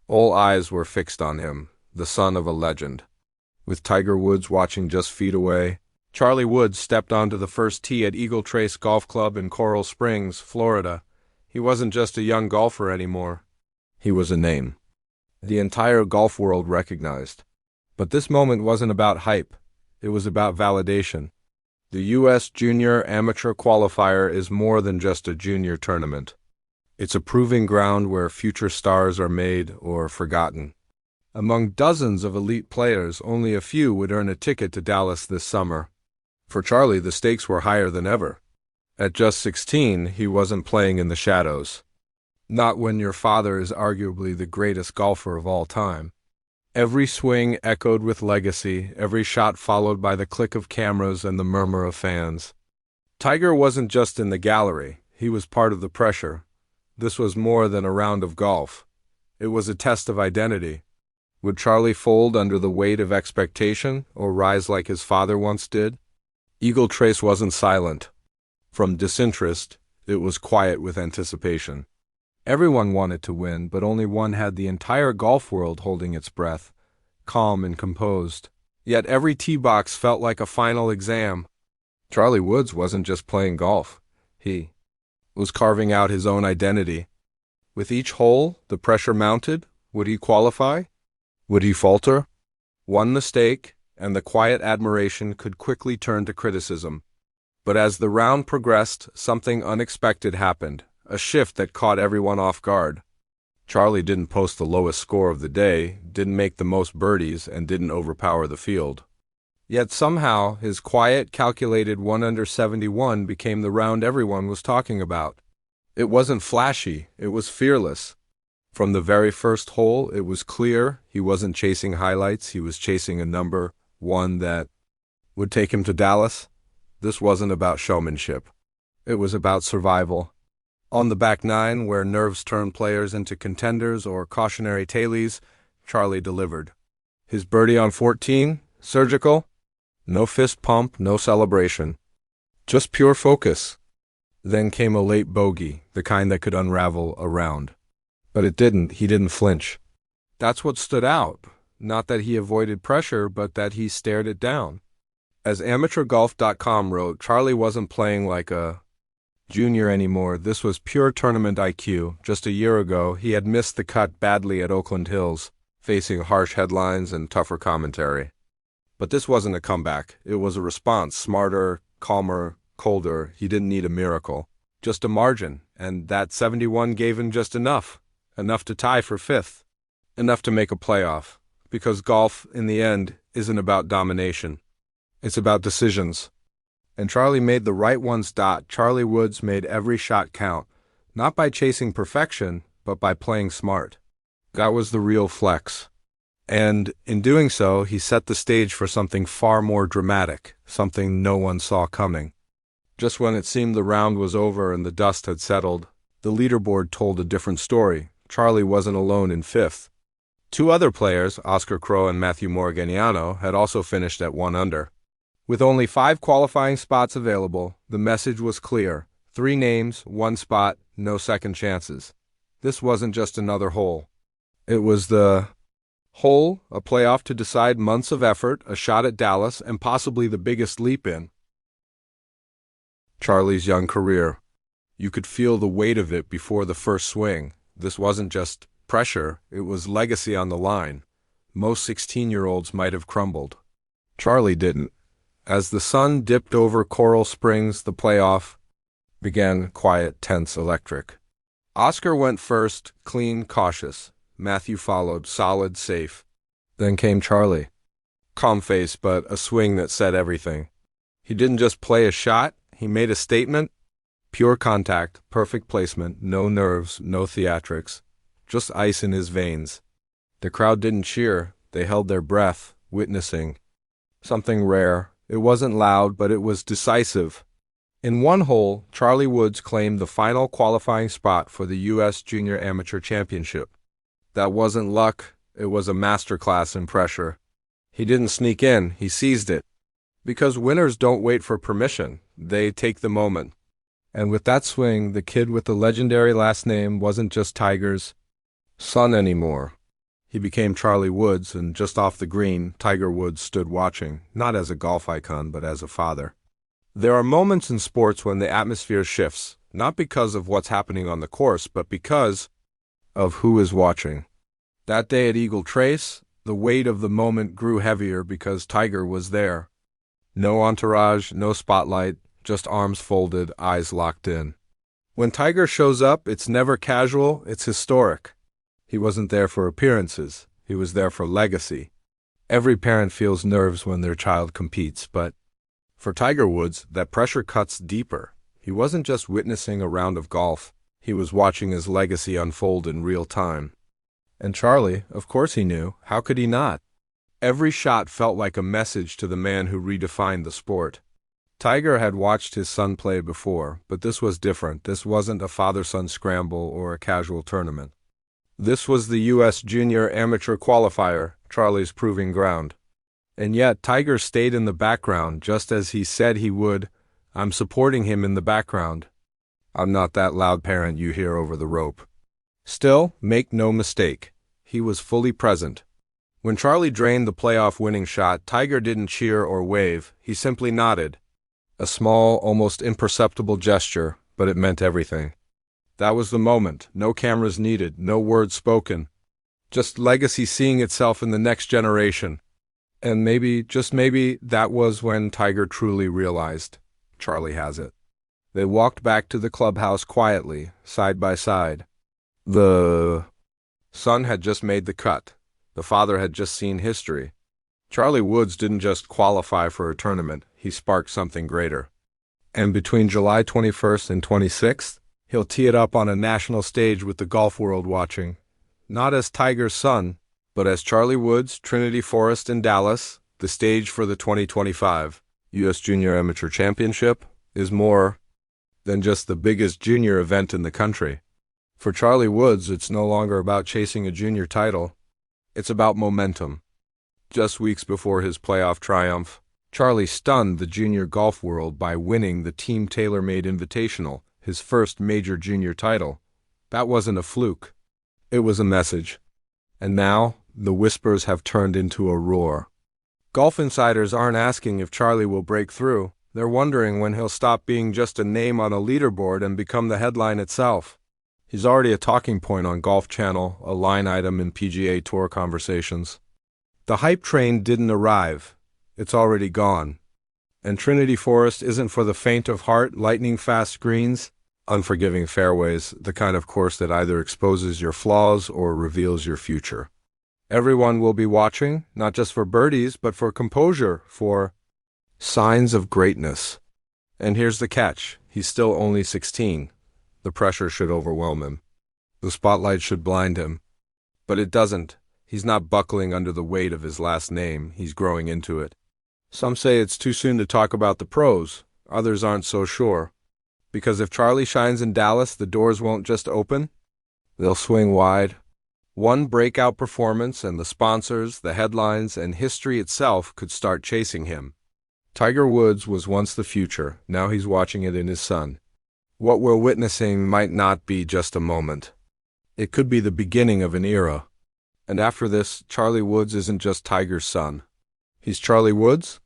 All eyes were fixed on him, the son of a legend. With Tiger Woods watching just feet away, Charlie Woods stepped onto the first tee at Eagle Trace Golf Club in Coral Springs, Florida. He wasn't just a young golfer anymore. He was a name the entire golf world recognized. But this moment wasn't about hype. It was about validation. The U.S. Junior Amateur Qualifier is more than just a junior tournament. It's a proving ground where future stars are made or forgotten. Among dozens of elite players, only a few would earn a ticket to Dallas this summer. For Charlie, the stakes were higher than ever. At just 16, he wasn't playing in the shadows. Not when your father is arguably the greatest golfer of all time. Every swing echoed with legacy, every shot followed by the click of cameras and the murmur of fans. Tiger wasn't just in the gallery, he was part of the pressure. This was more than a round of golf. It was a test of identity. Would Charlie fold under the weight of expectation or rise like his father once did? Eagle Trace wasn't silent. From disinterest, it was quiet with anticipation. Everyone wanted to win, but only one had the entire golf world holding its breath, calm and composed. Yet every tee box felt like a final exam. Charlie Woods wasn't just playing golf. He was carving out his own identity. With each hole, the pressure mounted. Would he qualify? Would he falter? One mistake, and the quiet admiration could quickly turn to criticism. But as the round progressed, something unexpected happened, a shift that caught everyone off guard. Charlie didn't post the lowest score of the day, didn't make the most birdies, and didn't overpower the field. Yet somehow, his quiet, calculated 1 under 71 became the round everyone was talking about. It wasn't flashy, it was fearless. From the very first hole, it was clear he wasn't chasing highlights, he was chasing a number, one that would take him to Dallas. This wasn't about showmanship. It was about survival. On the back nine, where nerves turned players into contenders or cautionary tales, Charlie delivered. His birdie on 14, surgical. No fist pump, no celebration. Just pure focus. Then came a late bogey, the kind that could unravel a round. But it didn't. He didn't flinch. That's what stood out. Not that he avoided pressure, but that he stared it down. As AmateurGolf.com wrote, Charlie wasn't playing like a junior anymore. This was pure tournament IQ. Just a year ago, he had missed the cut badly at Oakland Hills, facing harsh headlines and tougher commentary. But this wasn't a comeback. It was a response, smarter, calmer, colder. He didn't need a miracle. Just a margin, and that 71 gave him just enough. Enough to tie for fifth. Enough to make a playoff. Because golf, in the end, isn't about domination. It's about decisions. And Charlie made the right ones. Charlie Woods made every shot count, not by chasing perfection, but by playing smart. That was the real flex. And in doing so, he set the stage for something far more dramatic, something no one saw coming. Just when it seemed the round was over and the dust had settled, the leaderboard told a different story. Charlie wasn't alone in fifth. Two other players, Oscar Crowe and Matthew Morganiano, had also finished at 1 under. With only 5 qualifying spots available, the message was clear. 3 names, 1 spot, no second chances. This wasn't just another hole. It was the hole, a playoff to decide months of effort, a shot at Dallas, and possibly the biggest leap in Charlie's young career. You could feel the weight of it before the first swing. This wasn't just pressure, it was legacy on the line. Most 16-year-olds might have crumbled. Charlie didn't. As the sun dipped over Coral Springs, the playoff began, quiet, tense, electric. Oscar went first, clean, cautious. Matthew followed, solid, safe. Then came Charlie. Calm face, but a swing that said everything. He didn't just play a shot, he made a statement. Pure contact, perfect placement, no nerves, no theatrics. Just ice in his veins. The crowd didn't cheer, they held their breath, witnessing something rare. It wasn't loud, but it was decisive. In one hole, Charlie Woods claimed the final qualifying spot for the U.S. Junior Amateur Championship. That wasn't luck, it was a masterclass in pressure. He didn't sneak in, he seized it. Because winners don't wait for permission, they take the moment. And with that swing, the kid with the legendary last name wasn't just Tiger's son anymore. He became Charlie Woods, and just off the green, Tiger Woods stood watching, not as a golf icon, but as a father. There are moments in sports when the atmosphere shifts, not because of what's happening on the course, but because of who is watching. That day at Eagle Trace, the weight of the moment grew heavier because Tiger was there. No entourage, no spotlight, just arms folded, eyes locked in. When Tiger shows up, it's never casual, it's historic. He wasn't there for appearances, he was there for legacy. Every parent feels nerves when their child competes, but for Tiger Woods, that pressure cuts deeper. He wasn't just witnessing a round of golf, he was watching his legacy unfold in real time. And Charlie, of course he knew, how could he not? Every shot felt like a message to the man who redefined the sport. Tiger had watched his son play before, but this was different. This wasn't a father-son scramble or a casual tournament. This was the U.S. Junior Amateur Qualifier, Charlie's proving ground. And yet, Tiger stayed in the background, just as he said he would. I'm supporting him in the background. I'm not that loud parent you hear over the rope. Still, make no mistake, he was fully present. When Charlie drained the playoff winning shot, Tiger didn't cheer or wave, he simply nodded. A small, almost imperceptible gesture, but it meant everything. That was the moment, no cameras needed, no words spoken. Just legacy seeing itself in the next generation. And maybe, just maybe, that was when Tiger truly realized, Charlie has it. They walked back to the clubhouse quietly, side by side. The son had just made the cut. The father had just seen history. Charlie Woods didn't just qualify for a tournament, he sparked something greater. And between July 21st and 26th, he'll tee it up on a national stage with the golf world watching. Not as Tiger's son, but as Charlie Woods, Trinity Forest in Dallas, the stage for the 2025 U.S. Junior Amateur Championship, is more than just the biggest junior event in the country. For Charlie Woods, it's no longer about chasing a junior title. It's about momentum. Just weeks before his playoff triumph, Charlie stunned the junior golf world by winning the Team TaylorMade Invitational, his first major junior title. That wasn't a fluke. It was a message. And now, the whispers have turned into a roar. Golf insiders aren't asking if Charlie will break through. They're wondering when he'll stop being just a name on a leaderboard and become the headline itself. He's already a talking point on Golf Channel, a line item in PGA Tour conversations. The hype train didn't arrive. It's already gone. And Trinity Forest isn't for the faint of heart, lightning-fast greens, unforgiving fairways, the kind of course that either exposes your flaws or reveals your future. Everyone will be watching, not just for birdies, but for composure, for signs of greatness. And here's the catch. He's still only 16. The pressure should overwhelm him. The spotlight should blind him. But it doesn't. He's not buckling under the weight of his last name. He's growing into it. Some say it's too soon to talk about the pros. Others aren't so sure. Because if Charlie shines in Dallas, the doors won't just open. They'll swing wide. One breakout performance and the sponsors, the headlines, and history itself could start chasing him. Tiger Woods was once the future. Now he's watching it in his son. What we're witnessing might not be just a moment. It could be the beginning of an era. And after this, Charlie Woods isn't just Tiger's son. He's Charlie Woods,